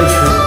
是。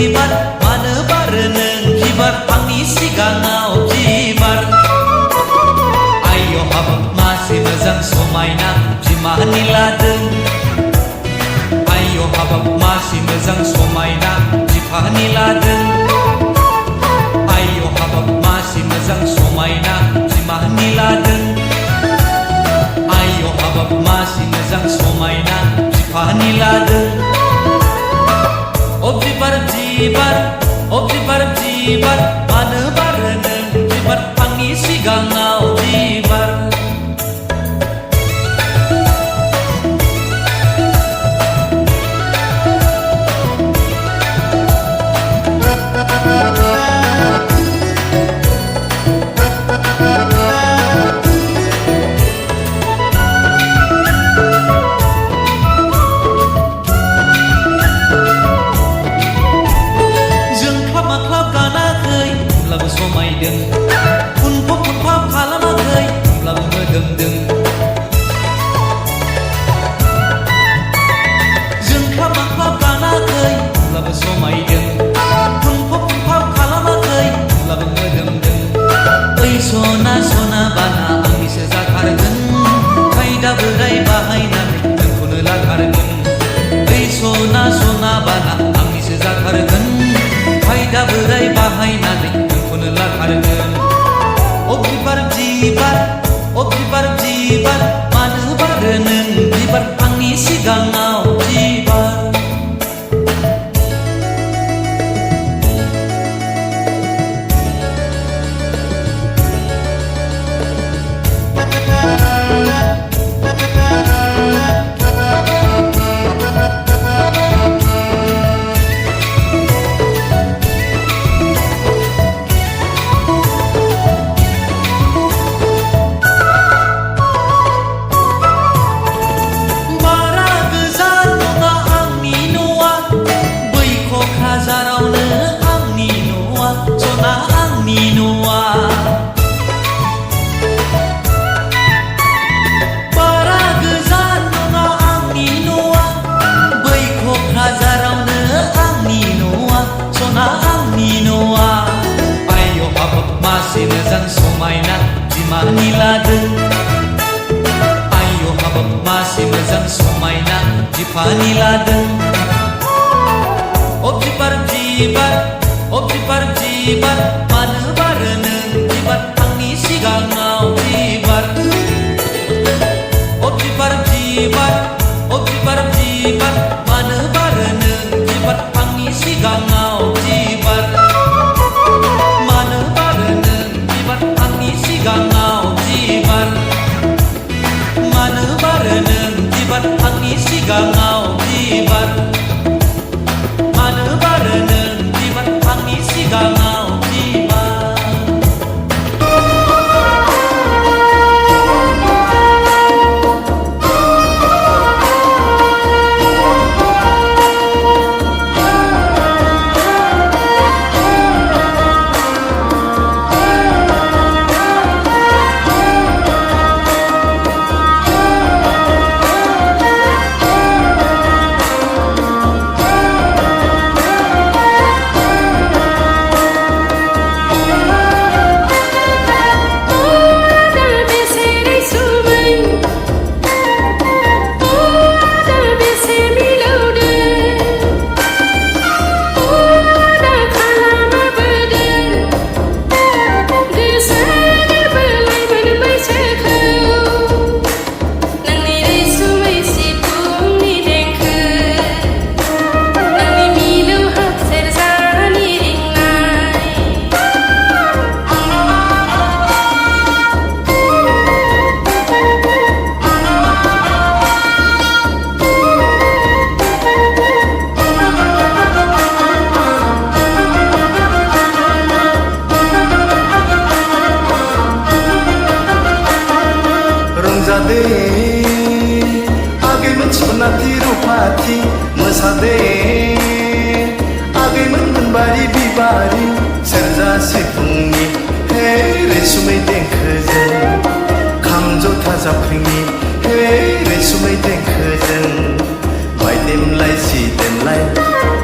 बिबार मानो बारो नों बिबार आंनि सिगाङाव बिबार आय' हाबाब मासे मोजां समायना बिमानि लादों आय' हाबाब मासे मोजां समायना बिफानि लादों आय' हाबाब मासे मोजां समायना बिमानि लादों आय' हाबाब मासे मोजां समायना बिफानि लादों बिबार मानो बारो नों बिबार आंनि सिगाङाव बिबार समायदों उनफब खालामाखै होमब्लाबो मोदोमदों जोंख्लाब माख्लाब गानाखै होमब्लाबो समायदों उनफब खालामाखै होमब्लाबो मोदोमदों ओइ सना सना बाना आंनिसो जाथारगोन खायदा बोराय बाहायनानै नोंखौनो लाथारगोन ओइ सना सना बाना आंनिसो जाथारगोन खायदा बोराय बाहायनानै लाथारगोन बिबार मानो बारो नों बिबार आंनि सिगाङाव बिबार मोजां समायना बिमानि लादों आय' हाबाब मासे मोजां समायना बिफानि लादों बिबार मानो बारो नों बिबार आंनि सिगाङाव बिबार बिबार मानो बारो नों बिबार आंनि सिगाङाव बिबार मानो बारो नों बिबार आंनि सिगाङाव बिबार मानो बारो नों बिबार आंनि सिगाङाव बिबार मानो बारो नों बिबार आंनि सिगाङाव बिबार आगैमोन सनाथि रुफाथि मोसादे आगैमोन मोनबारि बिबारि सेरजा सिफुंनि हे रैसुमै देंखोजों खाम जथा जाबख्रिंनि हे रैसुमै देंखोजों बायदेमलाय सिदेमलाय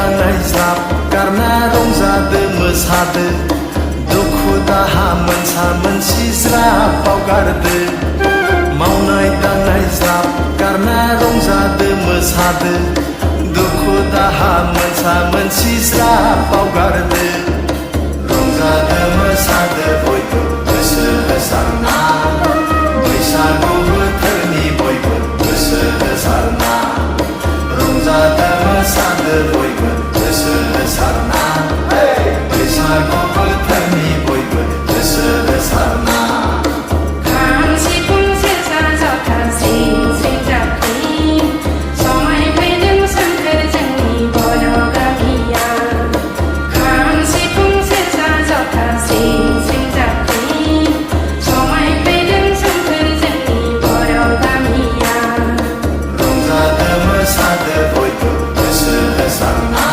दांनाय ज्राब गारना रंजादो मोसादो दुखु दाहा मोनसा मोनसि ज्राब बावगारदो मावनाय दांनाय ज्राब गारना रंजादो मोसादो दुखु दाहा मोनसा मोनसि ज्राब बावगारदो रंजादो मोसादो बयबो गोसो होसारना बैसागु बोथोरनि बयबो गोसो होसारना रंजादो मोसादो बयबो गोसो होसारना बैसागु बोथोरनि बयबो गोसो होसारना खाम सिफुं सेरजा जथा स्रिं स्रिं जाबख्रिं समायफैदों सोमखोर जोंनि बर' गामिया खाम सिफुं सेरजा जथा स्रिं स्रिं जाबख्रिं समायफैदों सोमखोर जोंनि बर' गामिया रंजादो मोसादो बयबो गोसो होसारना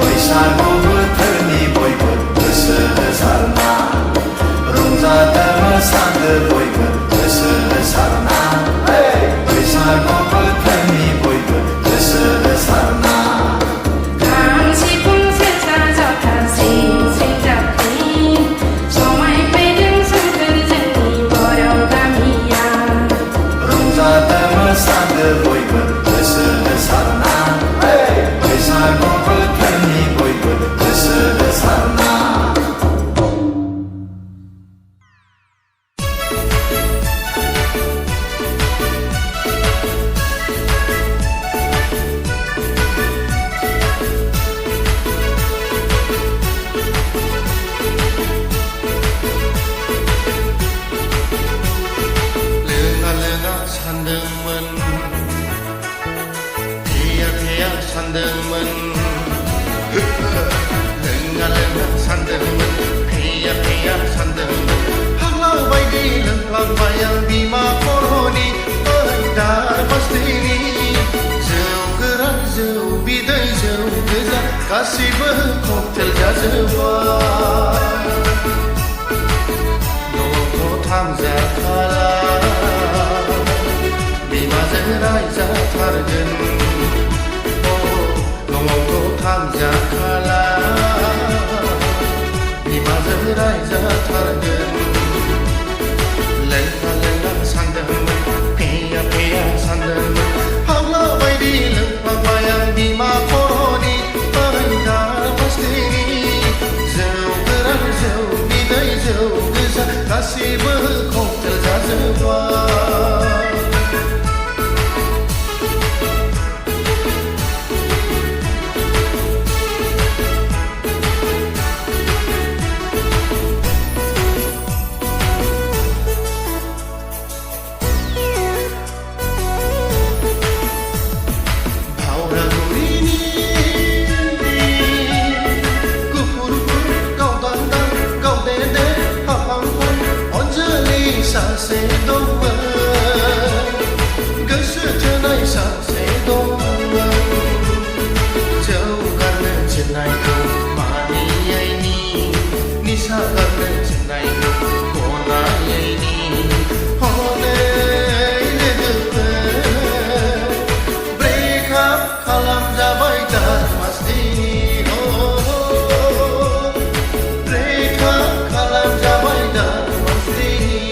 बैसागु बोथोरनि बयबो गोसो होसारना रंजादो मोसादो बयबो गोसो होसारना बैसागु बोथोरनि बयबो गोसो होसारना खाम सिफुं सेरजा जथा स्रिं स्रिं जाबख्रिं समायफैदों सोमखोर जोंनि बर' गामिया रंजादो मोसादो बयबो गोसो होसारना बैसागु बोथोरनि बयबो गोसो होसारना लोङा लोङा सानदोंमोन फेया फेया सानदोंमोन लोङा लोङा सानदोंमोन फेया फेया सानदोंमोन फाग्ला बायदि लोंफ्लांबाय आं बिमा खर'नि ओइ दार बास्दैनि जौ गोरान जौ बिदै जौ गोजा गासैबो ककटेल जाजोब्बाय न'आवथ' थांजाखाला बिमाजों रायजाथारगोन न'आवथ' थांजाखाला बिमाजों रायजाथारगोन लोंना लोंना सानदोंमोन फेया फेया सानदोंमोन फाग्ला बायदि लोंफ्लांबाय आं बिमा खर'नि ओइ दार बास्दैनि जौ गोरान जौ बिदै जौ गोजा गासैबो ककटेल जाजोब्बाय भावरागुरिनि गुफुरफोर गावदांदां गावदेदे हाफांफोर अनजलि सासे दंमोन गोसो थोनाय सासे दंमोन जौ गारनो थिननायखौ मानियैनि निसा गारनो थिननायखौ गनायैनि हनै लोगोफोर ब्रेकआप खालामजाबाय दार मास्टिनि ब्रेकआप खालामजाबाय दार मास्टिनि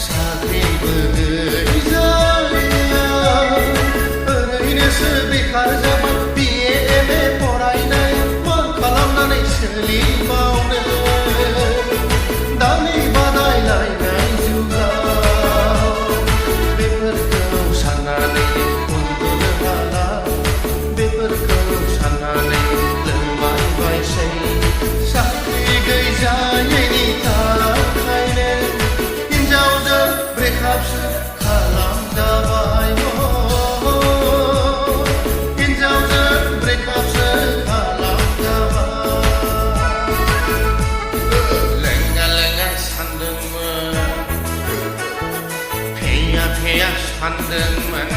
साख्रिबो गैजाया ओरैनोसो बेखार जाबाय BA MA फरायनाय मा खालामनानै सोलिबावनो दानि बादायलायनाय जुगाव बेफोरखौ साननानै उन्दुनो हाला बेफोरखौ साननानै लोंबायबायसै साख्रि गैजायैनि थाखायनो हिनजावजों ब्रेकआपसो खालामजाबाय हिनजावजों ब्रेकआपसो खालामजाबाय लोङा लोङा सानदोंमोन फेया फेया सानदोंमोन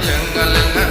lenga lenga